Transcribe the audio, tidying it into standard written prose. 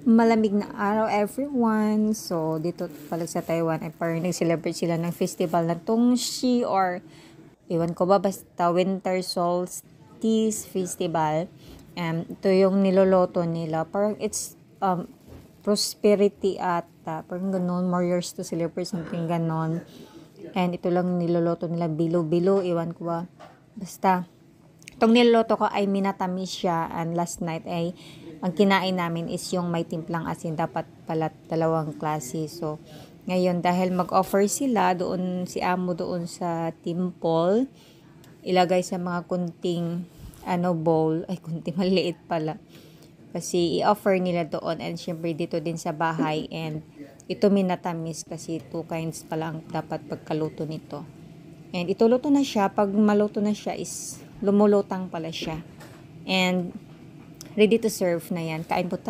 Malamig na araw everyone. So dito pala sa Taiwan ay parang nag-celebrate sila ng festival ng Tongxi or iwan ko ba basta Winter Solstice Festival. Ito yung niloloto nila. Parang it's prosperity at parang ganon, more years to celebrate something ganon. And ito lang niloloto nila, bilo-bilo, iwan ko ba. Basta itong niloloto ko ay minatamis siya, and last night ay ang kinain namin is yung may timplang asin, dapat pala dalawang klase. So ngayon dahil mag-offer sila doon, si amo doon sa temple, ilagay sa mga kunting bowl, ay kunting maliit pala. Kasi i-offer nila doon, and syempre dito din sa bahay, and ito minatamis kasi 2 kinds pala ang dapat pagkaluto nito. And ito luto na siya, pag maluto na siya is lumulutang pala siya. And ready to serve na yan. Kain po tayo.